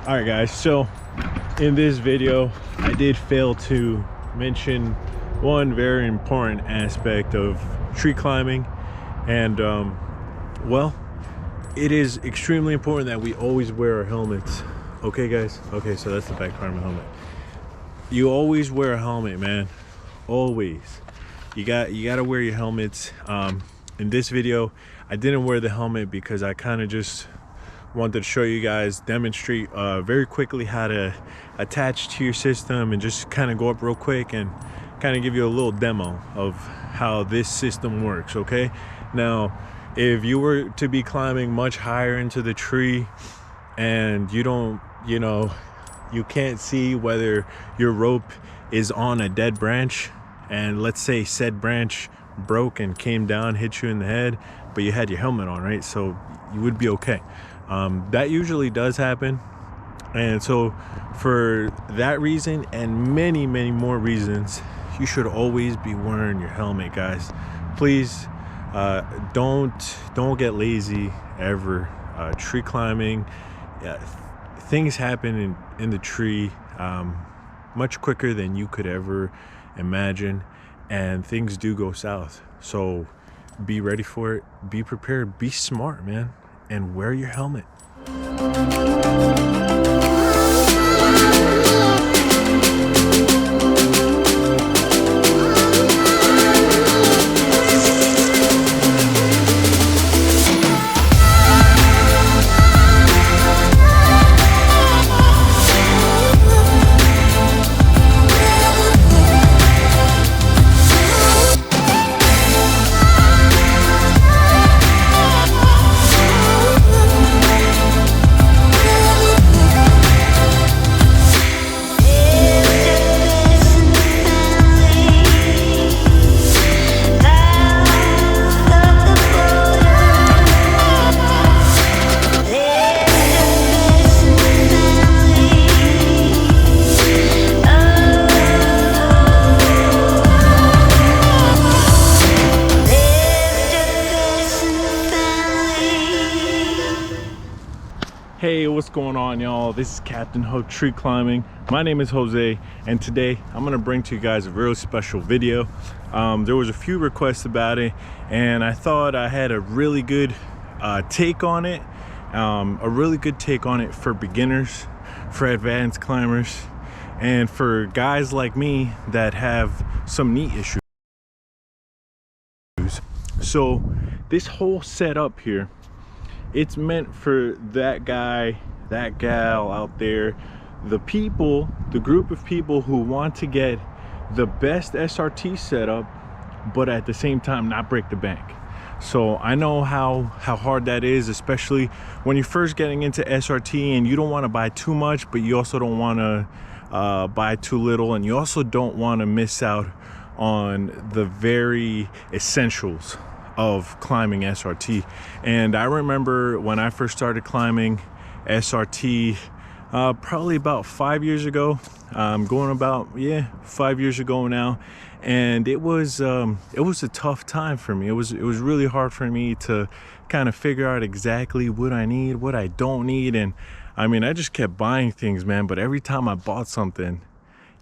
All right guys, so in this video I did fail to mention one very important aspect of tree climbing, and well, it is extremely important that we always wear our helmets. Okay guys, okay, so that's the back part of my helmet. You always wear a helmet, man, always. You gotta wear your helmets. In this video I didn't wear the helmet because I kind of just wanted to show you guys, demonstrate very quickly how to attach to your system, and just kind of go up real quick and kind of give you a little demo of how this system works. Okay, now if you were to be climbing much higher into the tree and you don't, you can't see whether your rope is on a dead branch, and let's say said branch broke and came down, hit you in the head, but you had your helmet on, right? So you would be okay. That usually does happen, and so for that reason and many more reasons, you should always be wearing your helmet, guys. Please don't get lazy ever. Tree climbing, things happen in the tree much quicker than you could ever imagine, and things do go south. So be ready for it, be prepared, be smart, man, and wear your helmet. Hey, what's going on, y'all? This is Captain Hook Tree Climbing. My name is Jose, and today I'm gonna bring to you guys a really special video. There was a few requests about it, and I thought I had a really good take on it. A really good take on it for beginners, for advanced climbers, and for guys like me that have some knee issues. So this whole setup here, it's meant for that guy, that gal out there, the people, the group of people who want to get the best SRT setup, but at the same time not break the bank. So I know how hard that is, especially when you're first getting into SRT and you don't want to buy too much, but you also don't want to buy too little, and you also don't want to miss out on the very essentials of climbing SRT. And I remember when I first started climbing SRT, probably about 5 years ago, going about 5 years ago now, and it was a tough time for me. It was really hard for me to kind of figure out exactly what I need, what I don't need. And I mean, I just kept buying things, man, but every time I bought something,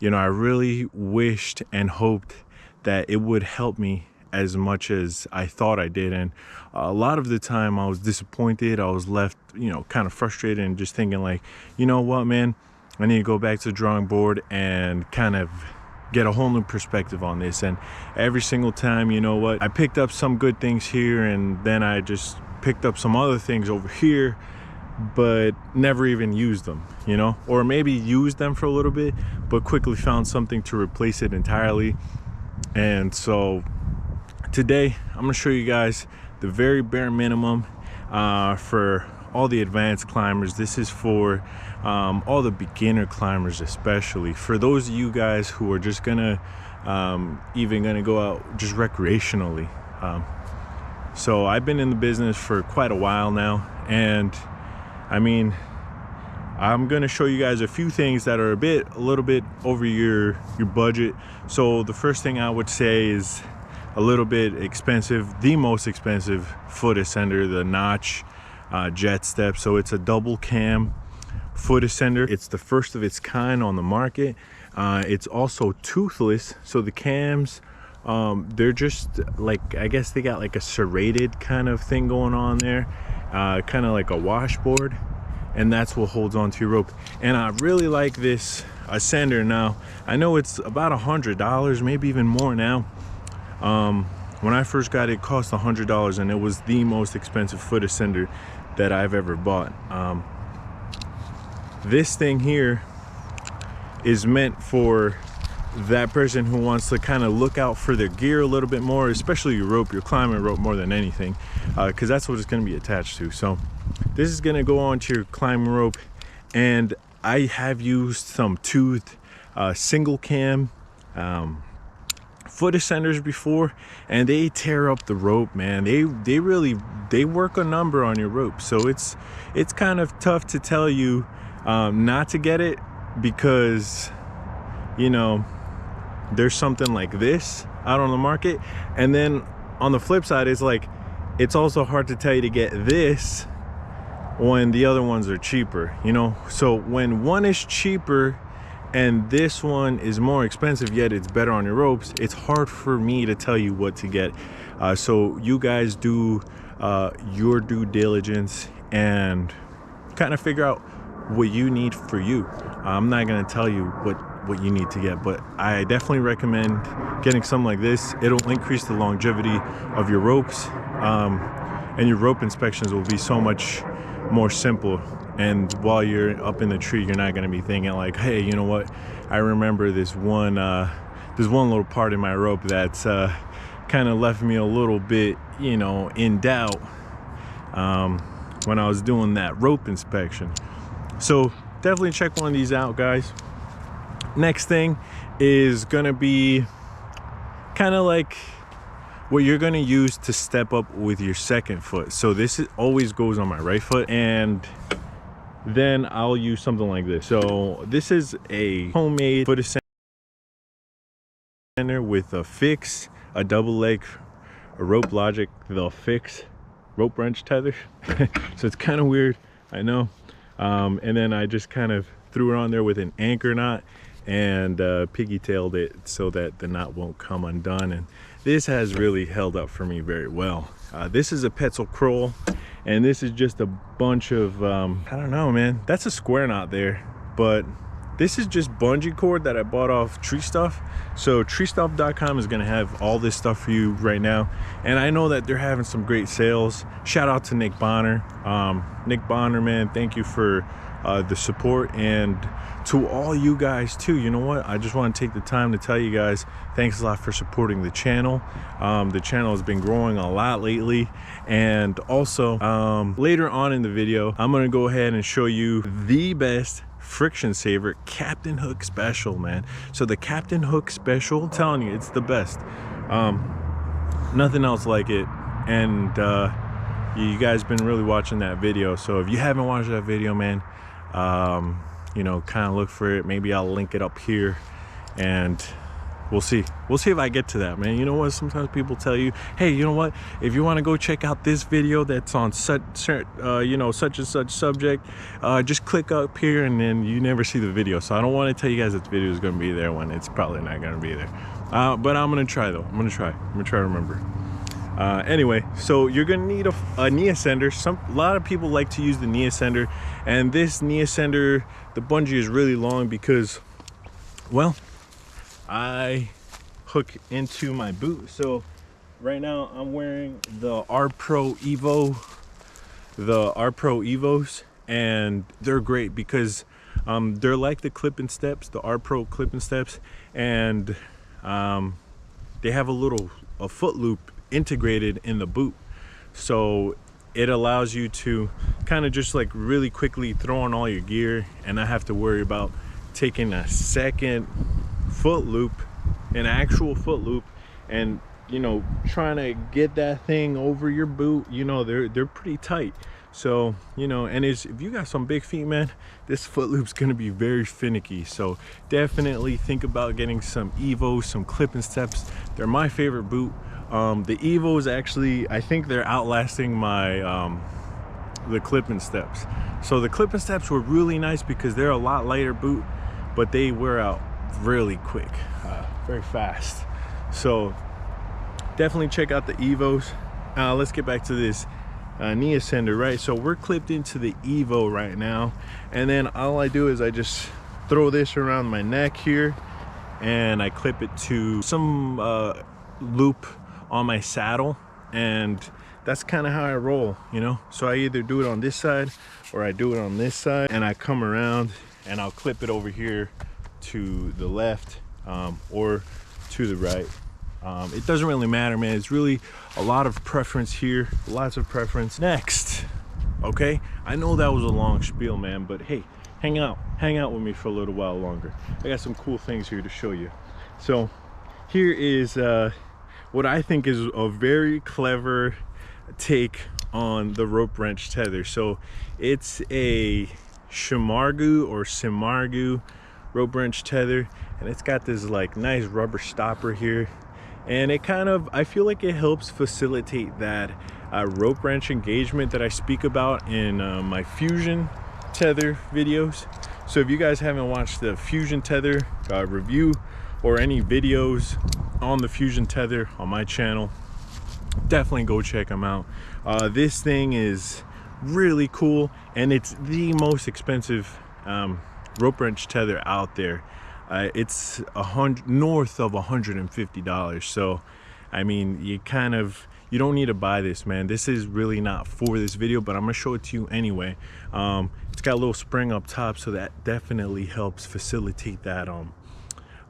I really wished and hoped that it would help me as much as I thought I did. And a lot of the time I was disappointed. I was left, kind of frustrated and just thinking like, you know what, man, I need to go back to the drawing board and kind of get a whole new perspective on this. And every single time, I picked up some good things here, and then I just picked up some other things over here, but never even used them, or maybe used them for a little bit, but quickly found something to replace it entirely. And so today I'm going to show you guys the very bare minimum for all the advanced climbers. This is for all the beginner climbers, especially for those of you guys who are just gonna go out just recreationally. So I've been in the business for quite a while now, and I mean, I'm gonna show you guys a few things that are a little bit over your budget. So the first thing I would say is a little bit expensive, the most expensive foot ascender, the Notch JetStep. So it's a double cam foot ascender. It's the first of its kind on the market. It's also toothless, so the cams, they're just like, I guess they got like a serrated kind of thing going on there, kind of like a washboard, and that's what holds onto your rope. And I really like this ascender. Now I know it's about $100, maybe even more now. When I first got it, it cost $100, and it was the most expensive foot ascender that I've ever bought. This thing here is meant for that person who wants to kind of look out for their gear a little bit more, especially your rope, your climbing rope, more than anything, because that's what it's going to be attached to. So this is going to go onto your climbing rope, and I have used some toothed single cam foot ascenders before, and they tear up the rope, man. They really work a number on your rope. So it's kind of tough to tell you not to get it, because you know there's something like this out on the market, and then on the flip side is like, it's also hard to tell you to get this when the other ones are cheaper, you know. So when one is cheaper and this one is more expensive, yet it's better on your ropes, it's hard for me to tell you what to get. So you guys do your due diligence and kind of figure out what you need for you. I'm not going to tell you what you need to get, but I definitely recommend getting something like this. It'll increase the longevity of your ropes, and your rope inspections will be so much more simple. And while you're up in the tree, you're not going to be thinking like, hey, you know what, I remember this one little part in my rope that's kind of left me a little bit, you know, in doubt when I was doing that rope inspection. So definitely check one of these out, guys. Next thing is gonna be kind of like what you're gonna use to step up with your second foot. So this always goes on my right foot, and then I'll use something like this. So this is a homemade foot ascender with a fix, a double leg, a Rope Logic, the fix rope wrench tether. So it's kind of weird, I know. And then I just kind of threw it on there with an anchor knot and piggy-tailed it so that the knot won't come undone, and this has really held up for me very well. This is a Petzl Kroll, and this is just a bunch of I don't know, man, that's a square knot there, but this is just bungee cord that I bought off Tree Stuff. So treestuff.com is gonna have all this stuff for you right now, and I know that they're having some great sales. Shout out to Nick Bonner. Nick Bonner, man, thank you for the support, and to all you guys too. You know what, I just want to take the time to tell you guys thanks a lot for supporting the channel. The channel has been growing a lot lately, and also later on in the video I'm gonna go ahead and show you the best friction saver Captain Hook special, man. So the Captain Hook special, I'm telling you, it's the best. Nothing else like it. And you guys been really watching that video, so if you haven't watched that video, man, you know, kind of look for it. Maybe I'll link it up here, and we'll see if I get to that, man. You know what, sometimes people tell you, hey, you know what, if you want to go check out this video that's on you know, such and such subject, just click up here, and then you never see the video. So I don't want to tell you guys that the video is going to be there when it's probably not going to be there. But I'm going to try, though. I'm going to try to remember. Anyway, so you're gonna need a knee ascender. A lot of people like to use the knee ascender, and this knee ascender, the bungee is really long because, well, I hook into my boot. So right now I'm wearing the R-Pro Evos, and they're great because they're like the clip-in steps, the R-Pro clip-in steps, and they have a foot loop integrated in the boot, so it allows you to kind of just like really quickly throw on all your gear and not have to worry about taking a second foot loop, an actual foot loop, and you know, trying to get that thing over your boot. You know, they're pretty tight, So, you know, and if you got some big feet, man, this foot loop's gonna be very finicky. So definitely think about getting some Evos, some clip and steps. They're my favorite boot. The Evos actually, I think they're outlasting my the clip and steps. So the clip and steps were really nice because they're a lot lighter boot, but they wear out really quick, very fast. So definitely check out the Evos. Let's get back to this knee ascender, right? So we're clipped into the Evo right now, and then all I do is I just throw this around my neck here, and I clip it to some loop on my saddle, and that's kind of how I roll, you know. So I either do it on this side or I do it on this side, and I come around and I'll clip it over here to the left or to the right. It doesn't really matter, man. It's really a lot of preference here, lots of preference. Next, okay, I know that was a long spiel, man, but hey, hang out with me for a little while longer. I got some cool things here to show you. So here is what I think is a very clever take on the rope wrench tether. So it's a Shimargu or Simargu rope wrench tether, and it's got this like nice rubber stopper here, and it kind of, I feel like it helps facilitate that rope wrench engagement that I speak about in my fusion tether videos. So if you guys haven't watched the fusion tether review or any videos on the fusion tether on my channel, definitely go check them out. This thing is really cool, and it's the most expensive rope wrench tether out there. It's north of $150. So I mean, you don't need to buy this, man. This is really not for this video, but I'm gonna show it to you anyway. It's got a little spring up top, so that definitely helps facilitate that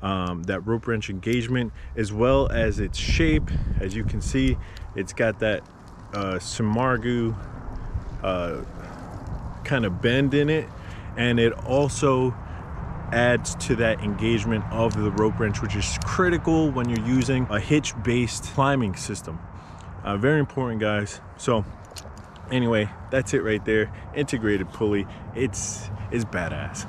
that rope wrench engagement, as well as its shape. As you can see, it's got that Simargu kind of bend in it, and it also adds to that engagement of the rope wrench, which is critical when you're using a hitch based climbing system. Very important, guys. So anyway, that's it right there. Integrated pulley. It's badass.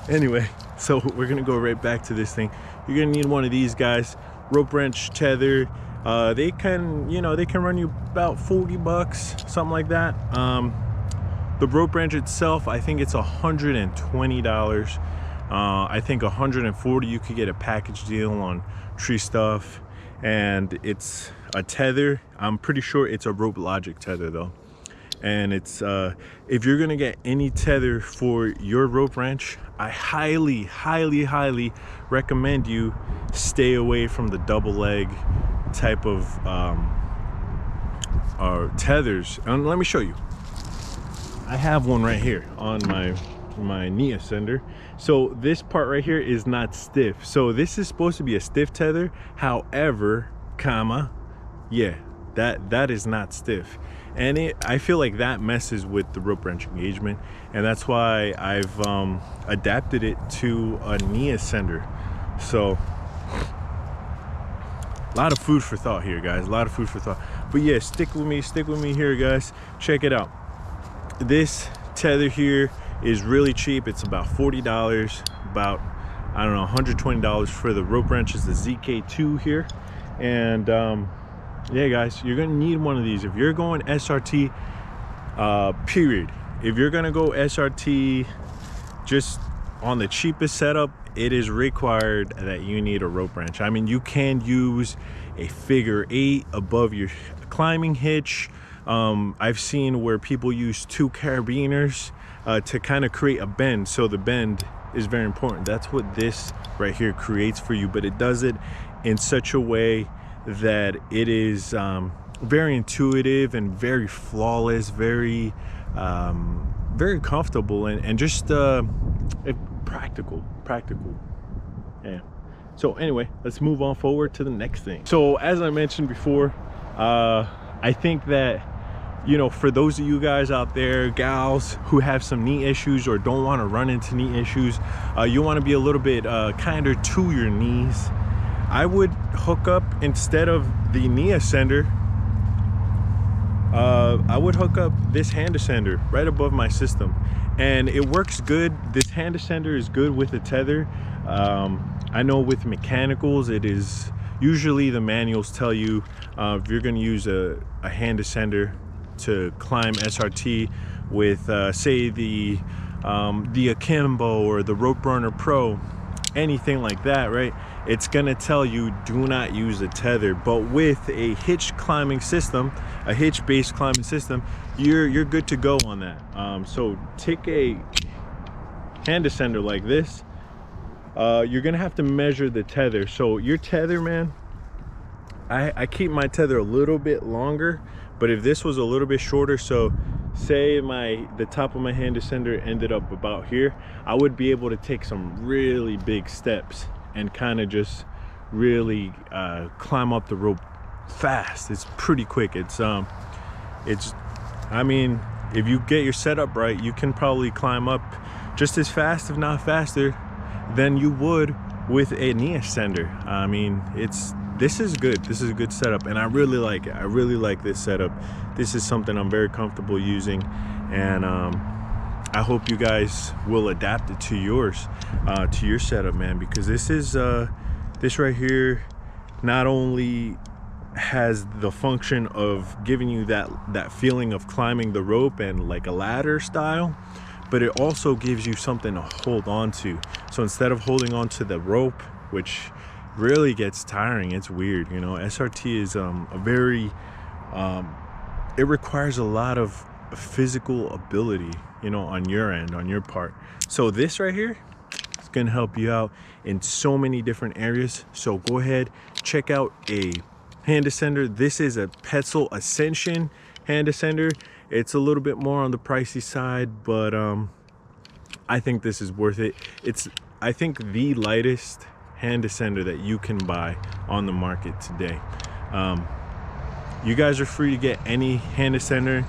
Anyway, so we're gonna go right back to this thing. You're gonna need one of these guys, rope wrench tether. They can, you know, they can run you about 40 bucks, something like that. The rope wrench itself, I think it's $120. I think $140 you could get a package deal on Tree Stuff, and it's a tether. I'm pretty sure it's a Rope Logic tether though. And it's if you're gonna get any tether for your rope wrench, I highly recommend you stay away from the double leg type of tethers. And let me show you. I have one right here on my knee ascender. So this part right here is not stiff. So this is supposed to be a stiff tether. However, yeah, that is not stiff. And I feel like that messes with the rope wrench engagement, and that's why I've adapted it to a knee ascender. So a lot of food for thought here, guys, a lot of food for thought. But yeah, stick with me here, guys. Check it out. This tether here is really cheap. It's about $40, about, I don't know, $120 for the rope wrenches, the ZK2 here. And yeah, guys, you're gonna need one of these if you're going SRT, period. If you're gonna go SRT just on the cheapest setup, it is required that you need a rope wrench. I mean, you can use a figure 8 above your climbing hitch. I've seen where people use 2 carabiners to kind of create a bend. So the bend is very important. That's what this right here creates for you, but it does it in such a way that it is very intuitive and very flawless, very comfortable, and just practical. Yeah. So anyway, let's move on forward to the next thing. So as I mentioned before, I think that, you know, for those of you guys out there, gals, who have some knee issues or don't want to run into knee issues, you want to be a little bit kinder to your knees, I would hook up, instead of the knee ascender, I would hook up this hand descender right above my system, and it works good. This hand descender is good with a tether. I know with mechanicals, it is usually the manuals tell you if you're going to use a hand descender to climb SRT with say the Akimbo or the Rope Runner Pro, anything like that, right? It's gonna tell you do not use a tether. But with a hitch climbing system, a hitch based climbing system, you're good to go on that. So take a hand descender like this. You're gonna have to measure the tether. So your tether, man, I keep my tether a little bit longer, but if this was a little bit shorter, so say the top of my hand descender ended up about here, I would be able to take some really big steps and kind of just really climb up the rope fast. It's pretty quick. I mean, if you get your setup right, you can probably climb up just as fast, if not faster, than you would with a knee ascender. I mean, this is good. This is a good setup, and I really like it. I really like this setup. This is something I'm very comfortable using, and I hope you guys will adapt it to yours, to your setup, man, because this right here not only has the function of giving you that feeling of climbing the rope and like a ladder style, but it also gives you something to hold on to. So instead of holding on to the rope, which really gets tiring, it's weird, you know, SRT is it requires a lot of physical ability, you know, on your end, on your part. So this right here is gonna help you out in so many different areas. So go ahead, check out a hand descender. This is a Petzl Ascension hand descender. It's a little bit more on the pricey side, but I think this is worth it. It's, I think, the lightest hand descender that you can buy on the market today. You guys are free to get any hand descender.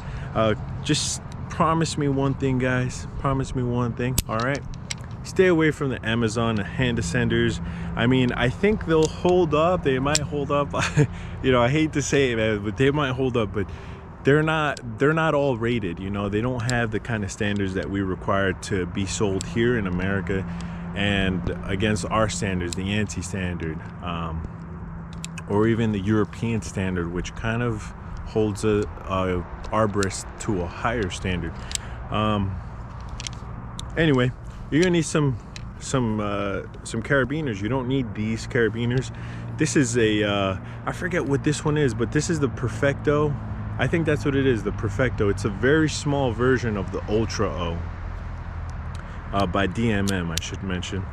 Just promise me one thing, guys. Promise me one thing. All right, stay away from the Amazon hand descenders. I mean, I think they'll hold up. They might hold up. You know, I hate to say it, man, but they might hold up, but they're not all rated. You know, they don't have the kind of standards that we require to be sold here in America, and against our standards, the ANSI standard, or even the European standard, which kind of holds a Arborist to a higher standard. Anyway, you're gonna need some carabiners. You don't need these carabiners. This is a I forget what this one is, but this is the PerfectO. I think that's what it is, the PerfectO. It's a very small version of the Ultra O by DMM, I should mention.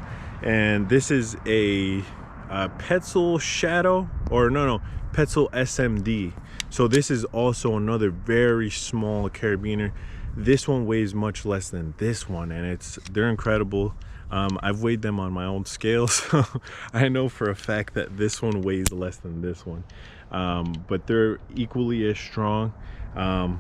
And this is a Petzl Shadow, or no, Petzl SmD. So this is also another very small carabiner. This one weighs much less than this one, and they're incredible. I've weighed them on my own scale, so I know for a fact that this one weighs less than this one. But they're equally as strong, and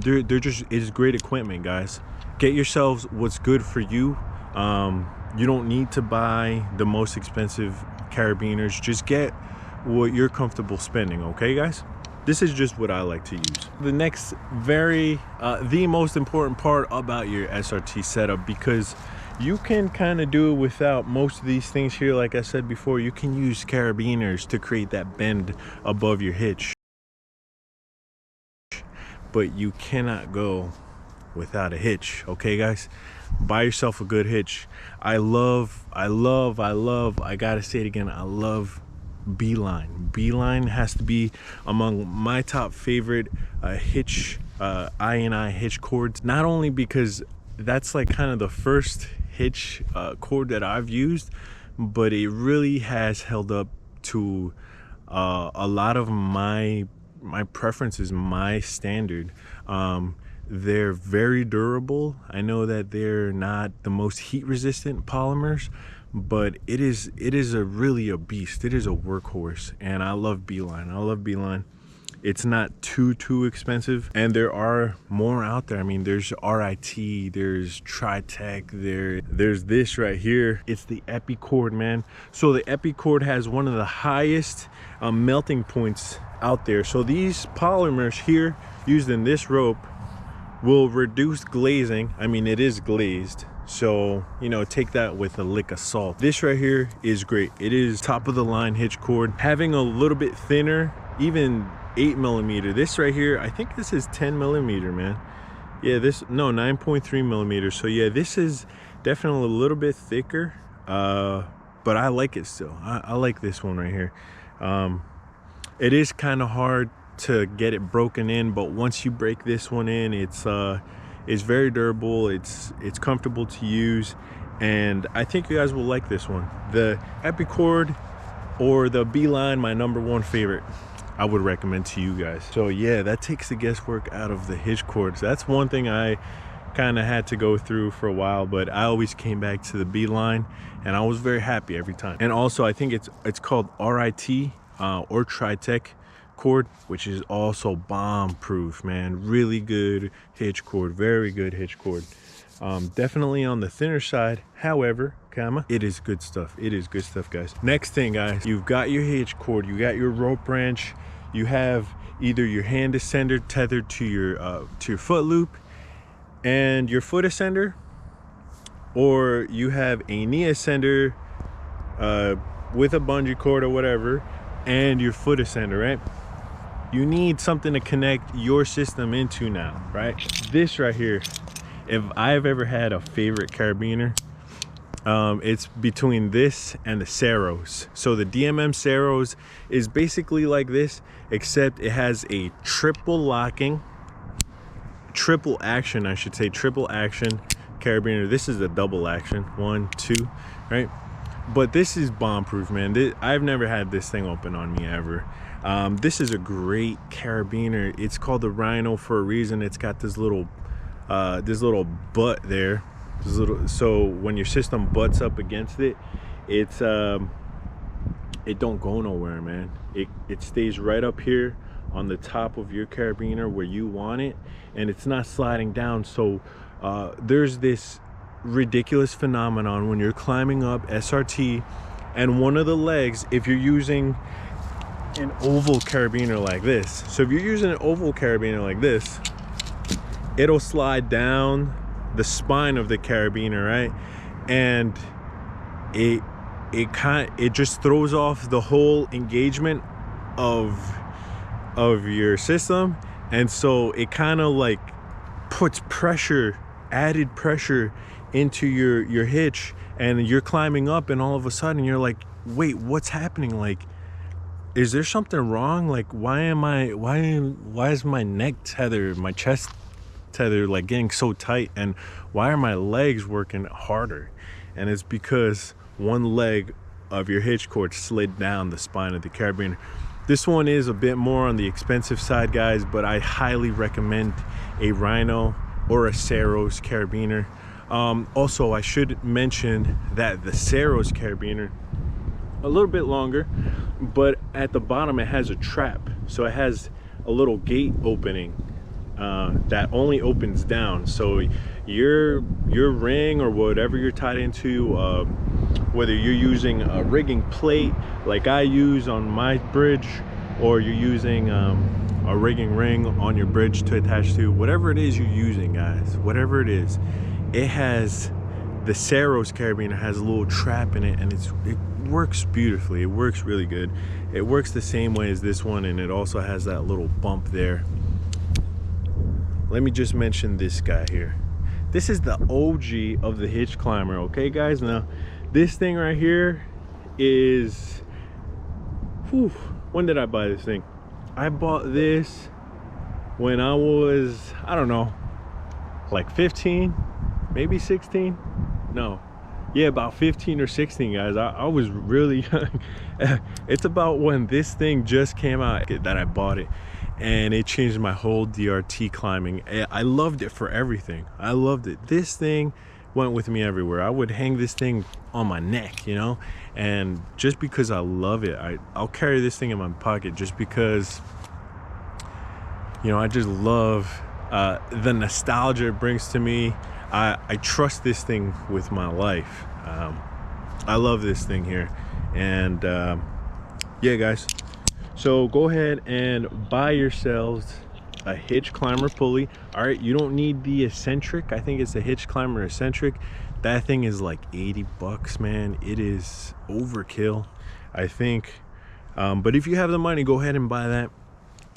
it's great equipment, guys. Get yourselves what's good for you. You don't need to buy the most expensive carabiners. Just get what you're comfortable spending, okay, guys? This is just what I like to use. The next the most important part about your SRT setup, because you can kind of do it without most of these things here. Like I said before, you can use carabiners to create that bend above your hitch, but you cannot go without a hitch, okay, guys? Buy yourself a good hitch. I gotta say it again, I love Beeline. Beeline has to be among my top favorite hitch, I hitch cords. Not only because that's like kind of the first hitch cord that I've used, but it really has held up to a lot of my preferences, my standard. They're very durable. I know that they're not the most heat resistant polymers, but it is really a beast. It is a workhorse, and I love Beeline. I love Beeline. It's not too expensive, and there are more out there. I mean, there's RIT, there's Triact, there's this right here. It's the Epicord, man. So the Epicord has one of the highest melting points out there. So these polymers here used in this rope will reduce glazing. I mean, it is glazed, so you know, take that with a lick of salt. This right here is great. It is top of the line hitch cord, having a little bit thinner, even 8mm. This right here, I think this is 10mm, man. Yeah, this, no, 9.3mm. So yeah, this is definitely a little bit thicker, but I like it still. I like this one right here. It is kind of hard to get it broken in, but once you break this one in, it's very durable, it's comfortable to use, and I think you guys will like this one. The Epicord or the Beeline, my #1 favorite, I would recommend to you guys. So yeah, that takes the guesswork out of the hitch cords. That's one thing I kind of had to go through for a while, but I always came back to the Beeline, and I was very happy every time. And also, I think it's called RIT or Triact cord, which is also bomb proof, man. Really good hitch cord, very good hitch cord. Definitely on the thinner side, however, it is good stuff. It is good stuff, guys. Next thing, guys, you've got your hitch cord, you got your rope branch, you have either your hand ascender tethered to your foot loop and your foot ascender, or you have a knee ascender with a bungee cord or whatever, and your foot ascender, right? You need something to connect your system into now, right? This right here, if I've ever had a favorite carabiner, it's between this and the Ceros. So the DMM Ceros is basically like this, except it has a triple action carabiner. This is a double action, 1, 2, right? But this is bomb proof, man. I've never had this thing open on me ever. This is a great carabiner. It's called the Rhino for a reason. It's got this little butt there, so when your system butts up against it, it don't go nowhere, man. It stays right up here on the top of your carabiner where you want it, and it's not sliding down. So there's this ridiculous phenomenon when you're climbing up SRT, and one of the legs, if you're using an oval carabiner like this, so if you're using an oval carabiner like this, it'll slide down the spine of the carabiner, right? And it just throws off the whole engagement of your system, and so it kind of like puts added pressure into your hitch, and you're climbing up, and all of a sudden you're like, wait, what's happening? Like, is there something wrong? Like, why is my neck tether, my chest tether, like getting so tight, and why are my legs working harder? And it's because one leg of your hitch cord slid down the spine of the carabiner. This one is a bit more on the expensive side, guys, but I highly recommend a Rhino or a Ceros carabiner. Also, I should mention that the Ceros carabiner, a little bit longer, but at the bottom it has a trap, so it has a little gate opening that only opens down. So your ring or whatever you're tied into, whether you're using a rigging plate like I use on my bridge, or you're using a rigging ring on your bridge to attach to, whatever it is you're using, guys, whatever it is, it has, the Ceros carabiner has a little trap in it, and it works beautifully. It works really good. It works the same way as this one, and it also has that little bump there. Let me just mention this guy here. This is the OG of the hitch climber, okay, guys? Now, this thing right here is, whew, when did I buy this thing? I bought this when I was, I don't know, like 15, maybe 16. No, yeah, about 15 or 16, guys. I was really young. It's about when this thing just came out that I bought it, and it changed my whole DRT climbing. I loved it for everything. I loved it. This thing went with me everywhere. I would hang this thing on my neck, you know, and just because I love it, I'll carry this thing in my pocket, just because You know, I just love the nostalgia it brings to me. I trust this thing with my life. I love this thing here. And yeah, guys, so go ahead and buy yourselves a Hitch climber pulley. All right, you don't need the eccentric. I think it's a Hitch climber eccentric. That thing is like 80 bucks, man. It is overkill, I think. But if you have the money, go ahead and buy that.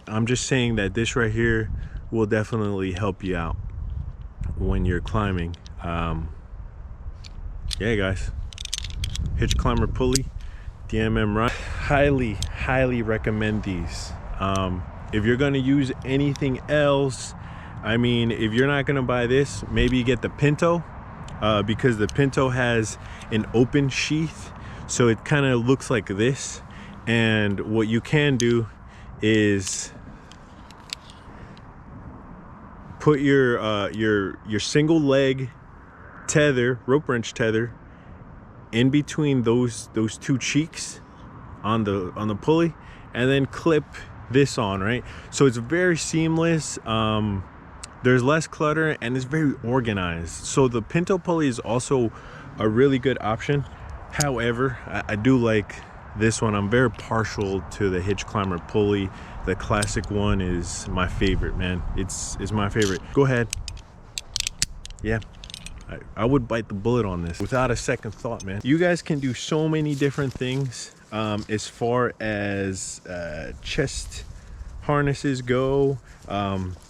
I'm just saying that this right here will definitely help you out when you're climbing. Yeah, guys, Hitch climber pulley, DMM Rhino. Highly recommend these. If you're gonna use anything else, I mean, if you're not gonna buy this, maybe you get the Pinto, because the Pinto has an open sheath, so it kind of looks like this. And what you can do is put your single leg tether, rope wrench tether, in between those two cheeks on the pulley, and then clip this on, right? So it's very seamless. There's less clutter and it's very organized. So the Pinto pulley is also a really good option. However, I do like this one. I'm very partial to the Hitch climber pulley. The classic one is my favorite, man. It's my favorite. Go ahead. Yeah, I would bite the bullet on this without a second thought, man. You guys can do so many different things as far as chest harnesses go,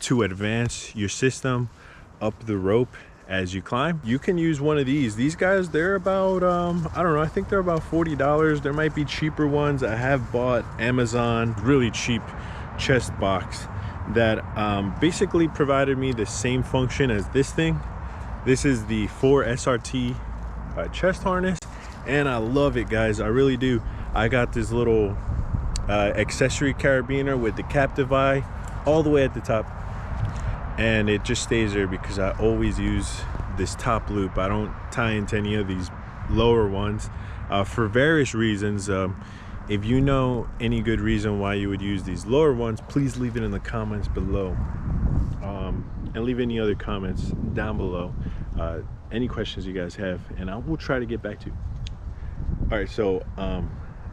to advance your system up the rope as you climb. You can use one of these guys. They're about I don't know, I think they're about $40. There might be cheaper ones. I have bought Amazon really cheap chest box that basically provided me the same function as this thing. This is the 4 SRT chest harness, and I love it, guys. I really do. I got this little accessory carabiner with the captive eye all the way at the top, and it just stays there because I always use this top loop. I don't tie into any of these lower ones for various reasons. If you know any good reason why you would use these lower ones, please leave it in the comments below, and leave any other comments down below, any questions you guys have, and I will try to get back to you. All right, so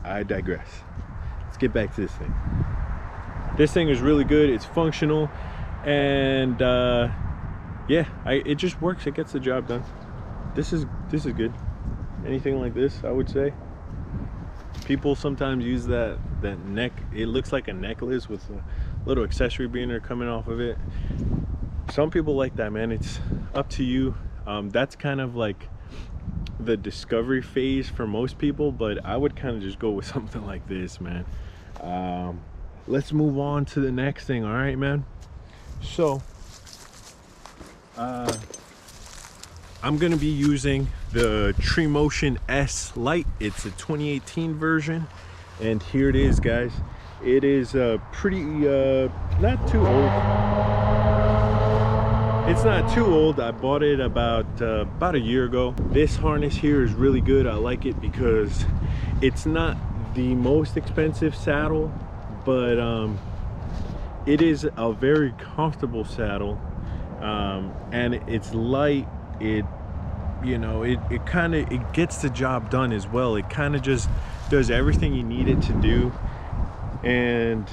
I digress. Let's get back to this thing. This thing is really good. It's functional, and yeah, it just works. It gets the job done. This is good. Anything like this, I would say. People sometimes use that neck. It looks like a necklace with a little accessory biner coming off of it. Some people like that, man. It's up to you. That's kind of like the discovery phase for most people, but I would kind of just go with something like this, man. Let's move on to the next thing. All right, man. So I'm gonna be using the TreeMotion S Lite. It's a 2018 version, and here it is, guys. It is pretty not too old. It's not too old. I bought it about a year ago. This harness here is really good. I like it because it's not the most expensive saddle, but it is a very comfortable saddle, and it's light. It, you know, it gets the job done as well. It kind of just does everything you need it to do, and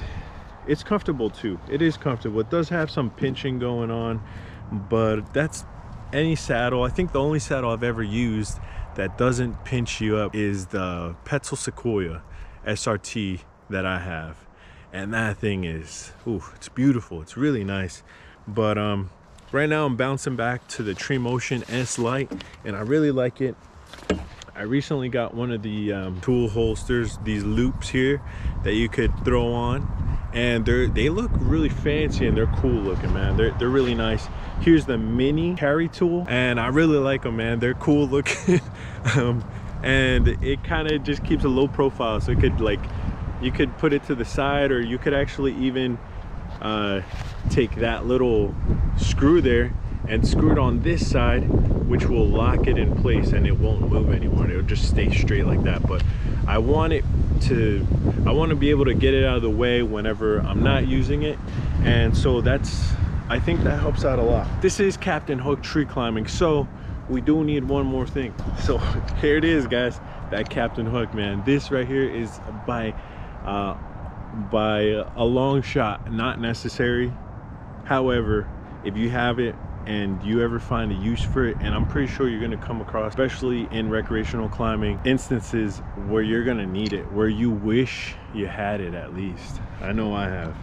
it's comfortable too. It is comfortable. It does have some pinching going on, but that's any saddle. I think the only saddle I've ever used that doesn't pinch you up is the Petzl Sequoia SRT that I have, and that thing is, ooh, it's beautiful. It's really nice. But right now I'm bouncing back to the TreeMotion S Lite, and I really like it. I recently got one of the tool holsters, these loops here that you could throw on, and they look really fancy and they're cool looking, man. They're really nice. Here's the mini carry tool, and I really like them, man. They're cool looking. And it kind of just keeps a low profile, so it could, like, you could put it to the side, or you could actually even take that little screw there and screw it on this side, which will lock it in place and it won't move anymore. It'll just stay straight like that. But I want to be able to get it out of the way whenever I'm not using it, and so I think that helps out a lot. This is Captain Hook tree climbing, so we do need one more thing. So here it is, guys, that Captain Hook, man. This right here is by a long shot not necessary. However, if you have it and you ever find a use for it, and I'm pretty sure you're going to come across, especially in recreational climbing, instances where you're going to need it, where you wish you had it. At least I know I have.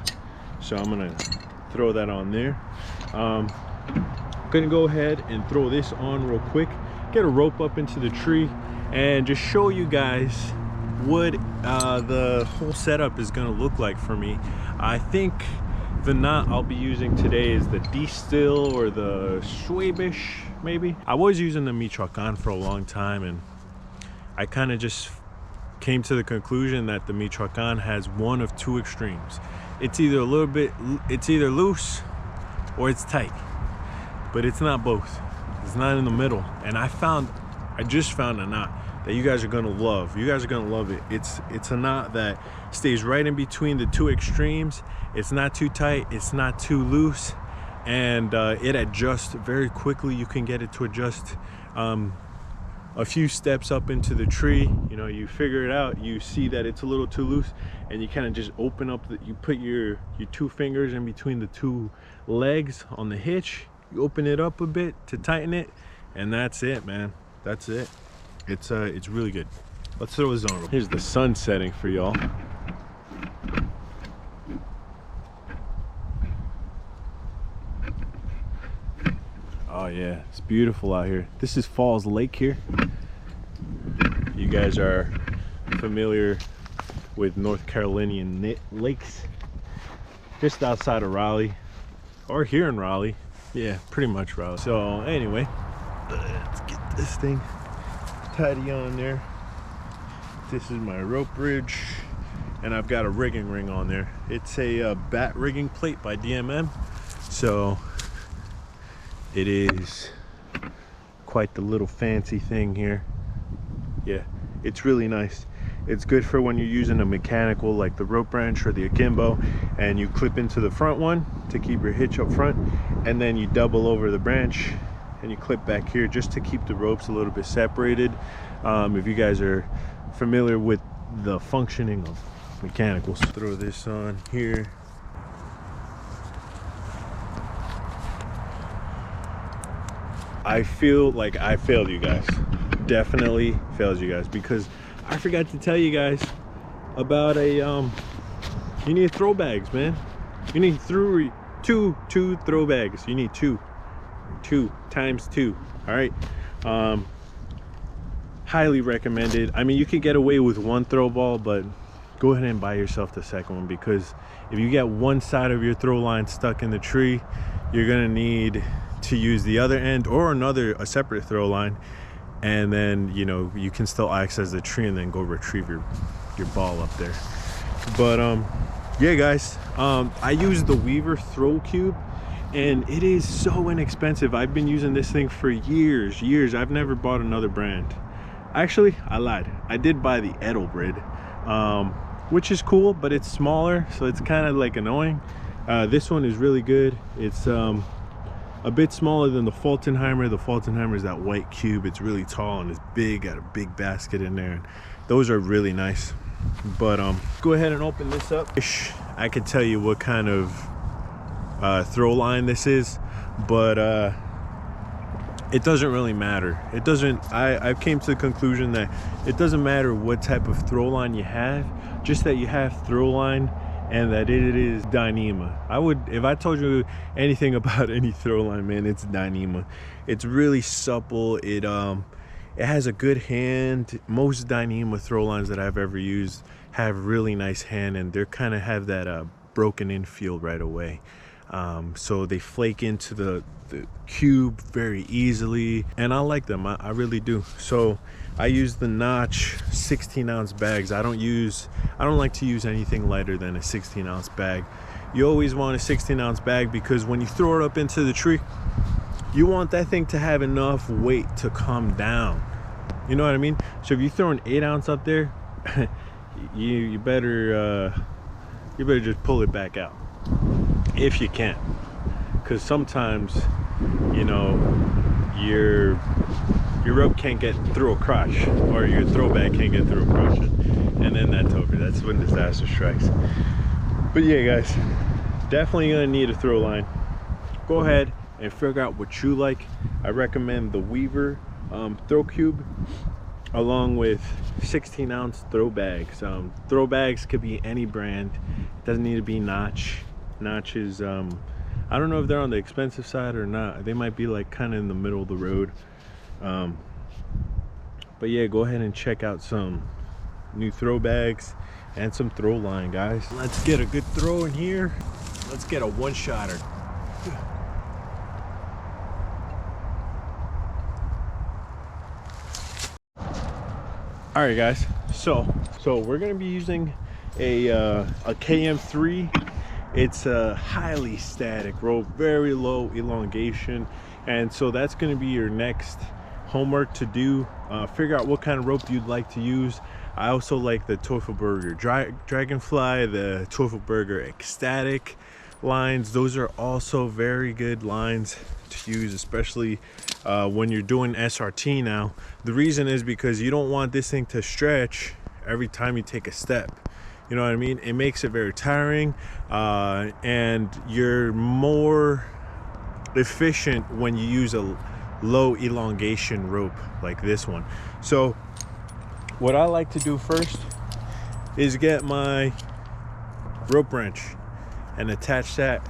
So I'm going to throw that on there. Gonna go ahead and throw this on real quick, get a rope up into the tree, and just show you guys what the whole setup is gonna look like for me. I think the knot I'll be using today is the D-Still or the Schwabisch, maybe. I was using the Michoacan for a long time, and I kind of just came to the conclusion that the Michoacan has one of two extremes. It's either it's either loose or it's tight, but it's not both. It's not in the middle. And I just found a knot that you guys are gonna love. You guys are gonna love it. It's a knot that stays right in between the two extremes. It's not too tight, it's not too loose, and it adjusts very quickly. You can get it to adjust a few steps up into the tree. You know, you figure it out, you see that it's a little too loose, and you kind of just open up you put your two fingers in between the two legs on the hitch, you open it up a bit to tighten it, and that's it, man. That's it. It's really good. Let's throw this on. Here's the sun setting for y'all. Oh yeah, it's beautiful out here. This is Falls Lake here. You guys are familiar with North Carolinian lakes, just outside of Raleigh, or here in Raleigh. Yeah, pretty much Raleigh. So anyway, let's get this thing tidy on there. This is my rope bridge, and I've got a rigging ring on there. It's a bat rigging plate by DMM, so it is quite the little fancy thing here. Yeah, it's really nice. It's good for when you're using a mechanical like the rope branch or the Akimbo, and you clip into the front one to keep your hitch up front, and then you double over the branch and you clip back here just to keep the ropes a little bit separated. If you guys are familiar with the functioning of mechanicals. Throw this on here. I feel like I failed you guys. Definitely failed you guys, because I forgot to tell you guys about you need throw bags, man. You need two throw bags. You need two times two. All right. Highly recommended. I mean, you could get away with one throw ball, but go ahead and buy yourself the second one, because if you get one side of your throw line stuck in the tree, you're gonna need to use the other end or a separate throw line, and then you know you can still access the tree and then go retrieve your ball up there. But yeah guys, I use the Weaver throw cube, and it is so inexpensive. I've been using this thing for years. I've never bought another brand. Actually, I lied. I did buy the Edelrid, which is cool, but it's smaller, so it's kind of like annoying. This one is really good. It's a bit smaller than the Fultonheimer. The Fultonheimer is that white cube. It's really tall and it's big, got a big basket in there. Those are really nice. But go ahead and open this up. I could tell you what kind of throw line this is, but it doesn't really matter. It doesn't. I came to the conclusion that it doesn't matter what type of throw line you have, just that you have throw line and that it is Dyneema. If I told you anything about any throw line, man, it's Dyneema. It's really supple. It has a good hand. Most Dyneema throw lines that I've ever used have really nice hand, and they kind of have that broken in feel right away. So they flake into the cube very easily, and I like them. I really do. So I use the Notch 16-ounce bags. I don't like to use anything lighter than a 16-ounce bag. You always want a 16-ounce bag, because when you throw it up into the tree, you want that thing to have enough weight to come down. You know what I mean? So if you throw an 8-ounce up there, you better just pull it back out if you can, because sometimes, you know, your rope can't get through a crotch, or your throw bag can't get through a crotch, and then that's over. That's when disaster strikes. But yeah, guys, definitely gonna need a throw line. Go ahead and figure out what you like. I recommend the Weaver throw cube, along with 16-ounce throw bags. Throw bags could be any brand. It doesn't need to be Notch. Notch is I don't know if they're on the expensive side or not. They might be like kind of in the middle of the road. But yeah, go ahead and check out some new throw bags and some throw line, guys. Let's get a good throw in here. Let's get a one-shotter. All right, guys, so we're gonna be using a KM3. It's a highly static rope, very low elongation, and so that's gonna be your next homework to do. Figure out what kind of rope you'd like to use. I also like the Teufelberger Dragonfly, the Teufelberger Ecstatic lines. Those are also very good lines to use, especially when you're doing SRT now. The reason is because you don't want this thing to stretch every time you take a step. You know what I mean? It makes it very tiring, and you're more efficient when you use a low elongation rope like this one. So what I like to do first is get my rope wrench and attach that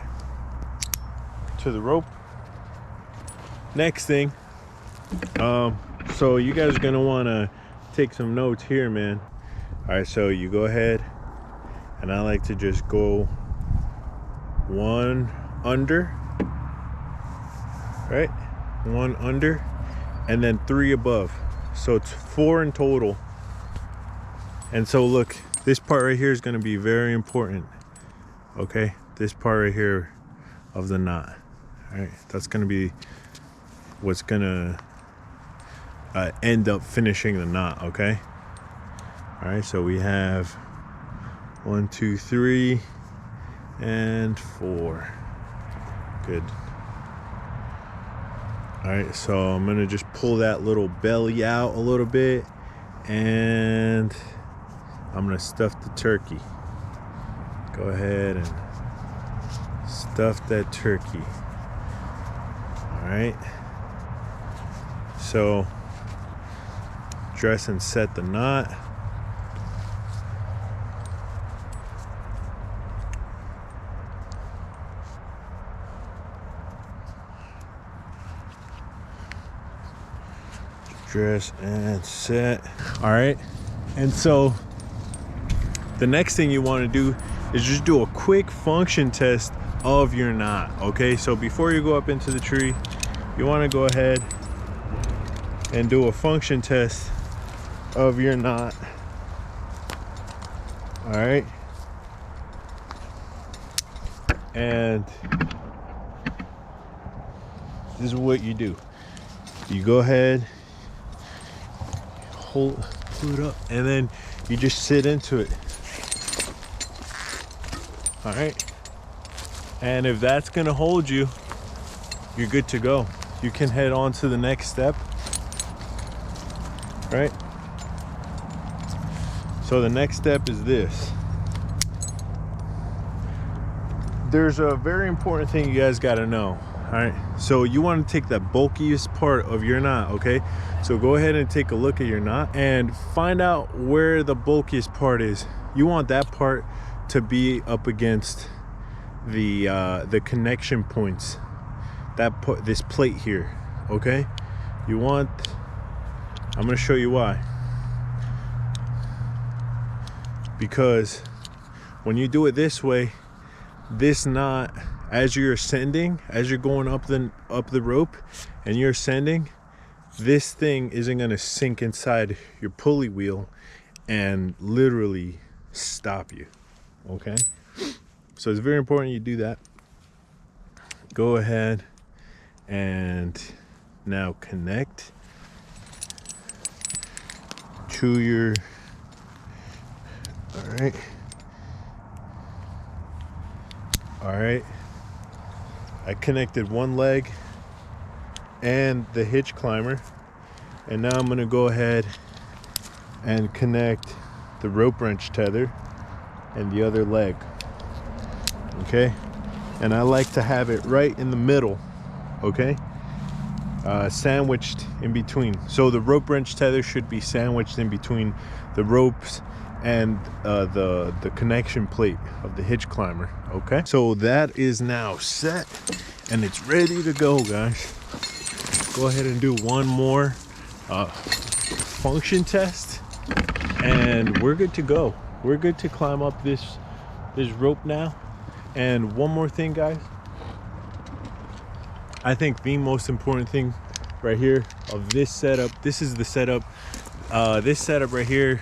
to the rope. Next thing, so you guys are gonna want to take some notes here, man. All right, so you go ahead, and I like to just go 1 under, right? 1 under, and then 3 above. So it's 4 in total. And so look, this part right here is going to be very important. Okay, this part right here of the knot. All right, that's going to be what's going to end up finishing the knot. Okay. All right, so we have 1, 2, 3, and 4. Good. All right, so I'm gonna just pull that little belly out a little bit, and I'm gonna stuff the turkey. Go ahead and stuff that turkey. All right, so dress and set the knot. Dress and set. All right, and so the next thing you want to do is just do a quick function test of your knot. Okay, so before you go up into the tree, you want to go ahead and do a function test of your knot. All right, and this is what you do. You go ahead, pull it up, and then you just sit into it. All right, and if that's gonna hold you, you're good to go. You can head on to the next step. Right, so the next step is this. There's a very important thing you guys got to know. All right, so you want to take the bulkiest part of your knot. Okay, so go ahead and take a look at your knot and find out where the bulkiest part is. You want that part to be up against the connection points, this plate here. Okay, you want, I'm going to show you why. Because when you do it this way, this knot, as you're ascending, as you're going up the rope and you're ascending, this thing isn't going to sink inside your pulley wheel and literally stop you. Okay, so it's very important you do that. Go ahead and now connect to your, all right, I connected one leg and the hitch climber, and now I'm going to go ahead and connect the rope wrench tether and the other leg. Okay, and I like to have it right in the middle, okay, sandwiched in between. So the rope wrench tether should be sandwiched in between the ropes and the connection plate of the hitch climber. Okay, so that is now set and it's ready to go, guys. Go ahead and do one more function test and we're good to go. We're good to climb up this rope now. And one more thing, guys, I think the most important thing right here of this setup, this is the setup, this setup right here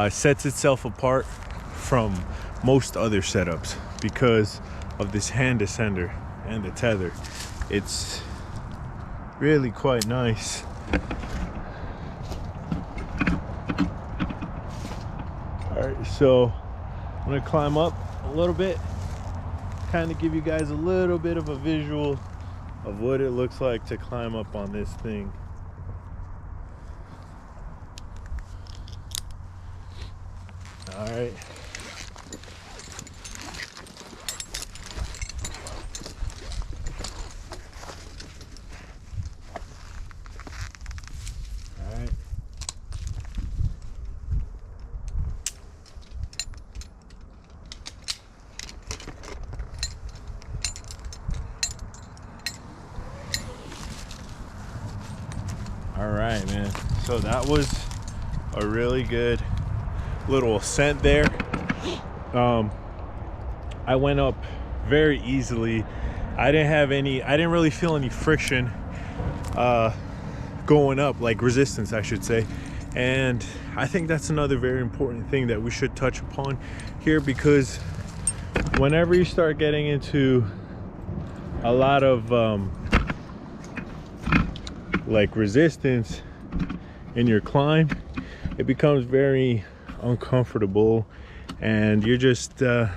sets itself apart from most other setups because of this hand descender and the tether. It's really quite nice. All right, so I'm gonna climb up a little bit, kind of give you guys a little bit of a visual of what it looks like to climb up on this thing. All right. All right. All right, man. So that was a really good little ascent there. I went up very easily. I didn't really feel any friction going up, like resistance, I should say. And I think that's another very important thing that we should touch upon here, because whenever you start getting into a lot of like resistance in your climb, it becomes very uncomfortable and you're just you're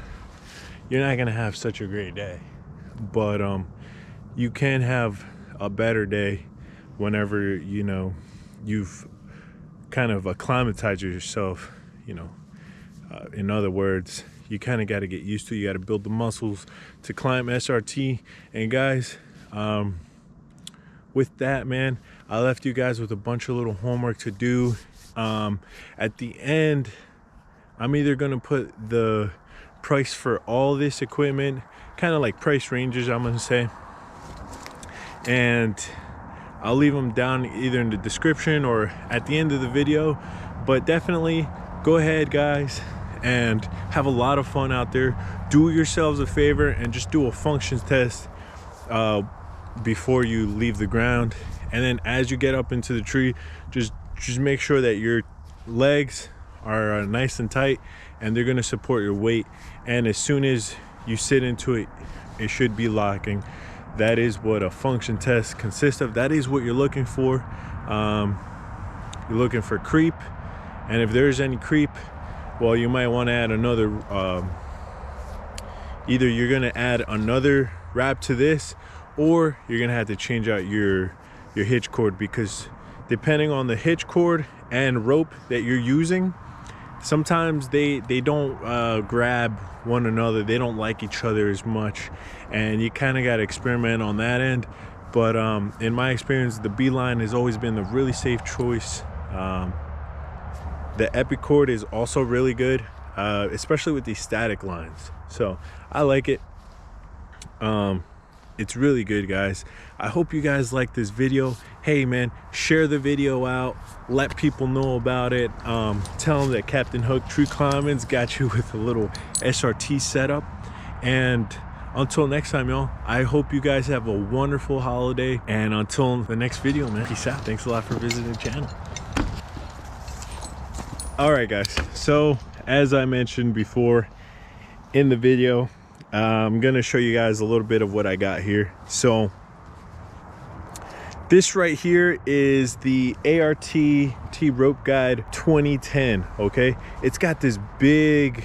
not gonna have such a great day. But you can have a better day whenever, you know, you've kind of acclimatized yourself, you know. In other words, you kind of got to get used to it. You got to build the muscles to climb SRT. And guys, with that, man, I left you guys with a bunch of little homework to do. At the end, I'm either gonna put the price for all this equipment, kind of like price ranges, I'm gonna say, and I'll leave them down either in the description or at the end of the video. But definitely go ahead, guys, and have a lot of fun out there. Do yourselves a favor and just do a functions test before you leave the ground. And then as you get up into the tree, just make sure that your legs are nice and tight and they're going to support your weight. And as soon as you sit into it, it should be locking. That is what a function test consists of. That is what you're looking for. You're looking for creep, and if there's any creep, well, you might want to add another either you're going to add another wrap to this, or you're going to have to change out your hitch cord, because depending on the hitch cord and rope that you're using, sometimes they don't grab one another. They don't like each other as much, and you kind of got to experiment on that end. But in my experience, the B-line has always been the really safe choice. The Epicord is also really good, especially with these static lines. So I like it. It's really good, guys. I hope you guys like this video. Hey man, share the video out, let people know about it. Tell them that Captain Hook Tree Climbing's got you with a little SRT setup. And until next time, y'all, I hope you guys have a wonderful holiday, and until the next video, man, peace out. Thanks a lot for visiting the channel. All right, guys, so as I mentioned before in the video, I'm gonna show you guys a little bit of what I got here. So This right here is the ART T Rope Guide 2010, okay? It's got this big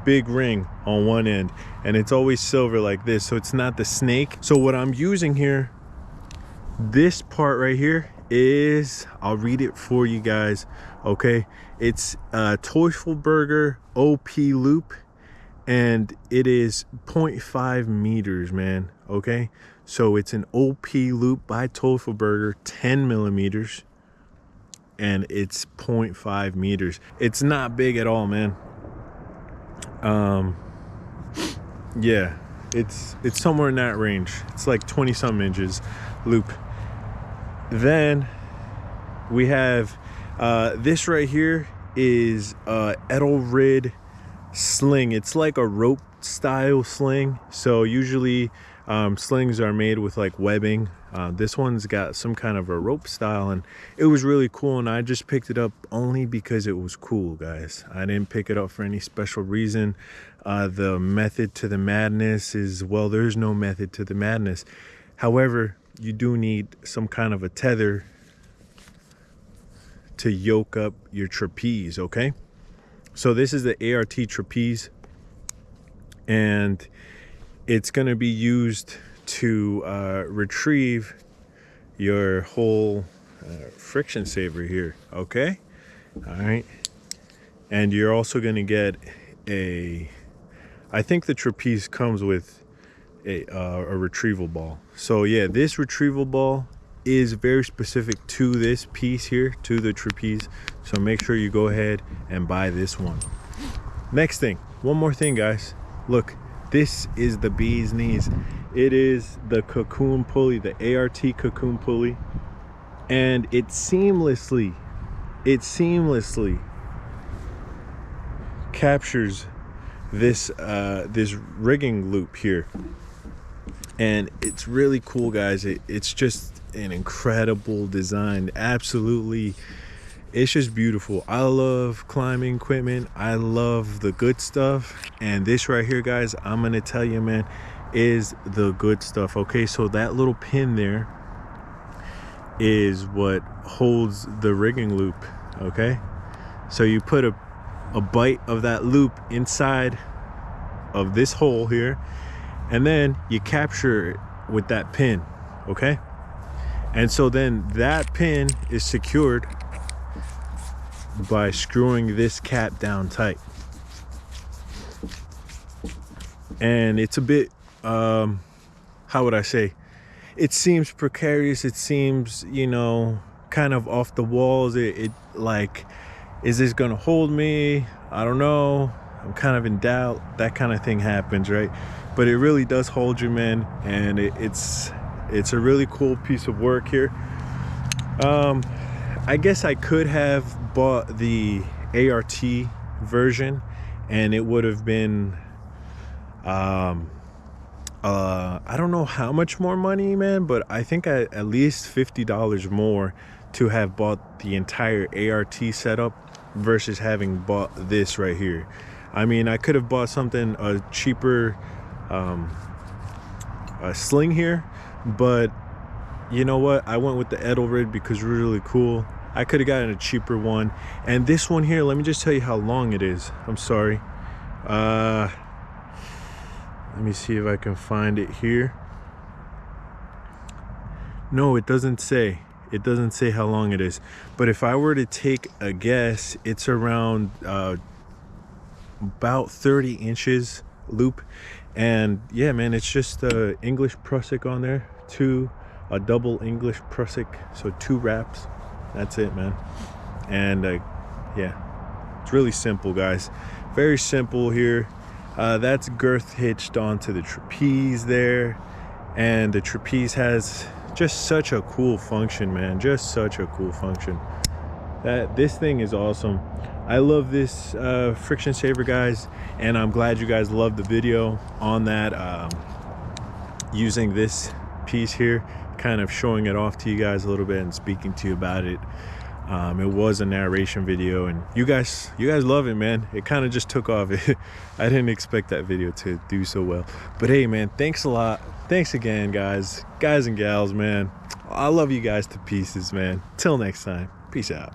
ring on one end, and it's always silver like this, so it's not the snake. So what I'm using here, this part right here is, I'll read it for you guys, okay? It's a Teufelberger OP loop, and it is 0.5 meters, man, okay? So it's an OP loop by Teufelberger, 10 millimeters, and it's 0.5 meters. It's not big at all, man. Yeah, it's somewhere in that range. It's like 20 some inches loop. Then we have this right here is Edelrid Sling. It's like a rope style sling. So usually slings are made with like webbing. This one's got some kind of a rope style, and it was really cool, and I just picked it up only because it was cool, guys. I didn't pick it up for any special reason. The method to the madness is, well, there's no method to the madness. However, you do need some kind of a tether to yoke up your trapeze, okay? So this is the ART trapeze, and it's going to be used to retrieve your whole friction saver here, okay? All right. And you're also going to get a, I think the trapeze comes with a retrieval ball. So yeah, this retrieval ball is very specific to this piece here, to the trapeze. So make sure you go ahead and buy this one. Next thing, one more thing, guys. Look, this is the bee's knees. It is the Cocoon Pulley, the ART Cocoon Pulley, and it seamlessly captures this this rigging loop here, and it's really cool, guys. It's just an incredible design. Absolutely, it's just beautiful. I love climbing equipment. I love the good stuff, and this right here, guys, I'm gonna tell you, man, is the good stuff. Okay, so that little pin there is what holds the rigging loop, okay? So you put a bite of that loop inside of this hole here, and then you capture it with that pin, okay? And so then that pin is secured by screwing this cap down tight. And it's a bit how would I say, it seems precarious, it seems, you know, kind of off the walls. It like, is this gonna hold me? I don't know, I'm kind of in doubt. That kind of thing happens, right? But it really does hold you, man, and it's a really cool piece of work here. I guess I could have bought the ART version, and it would have been I don't know how much more money, man, but I think at least $50 more to have bought the entire ART setup versus having bought this right here. I mean, I could have bought something a cheaper a sling here, but you know what, I went with the Edelrid because it's really cool. I could have gotten a cheaper one. And this one here, let me just tell you how long it is. I'm sorry. Let me see if I can find it here. No, it doesn't say. It doesn't say how long it is. But if I were to take a guess, it's around about 30 inches loop. And yeah, man, it's just English Prusik on there. A double English Prusik. So 2 wraps. That's it, man. And yeah, it's really simple, guys. Very simple here. That's girth hitched onto the trapeze there, and the trapeze has just such a cool function, man. Just such a cool function. This thing is awesome. I love this friction saver, guys, and I'm glad you guys loved the video on that, using this piece here, kind of showing it off to you guys a little bit and speaking to you about it. It was a narration video, and you guys love it, man. It kind of just took off. I didn't expect that video to do so well, but hey, man, thanks a lot. Thanks again, guys and gals, man. I love you guys to pieces, man. Till next time. Peace out.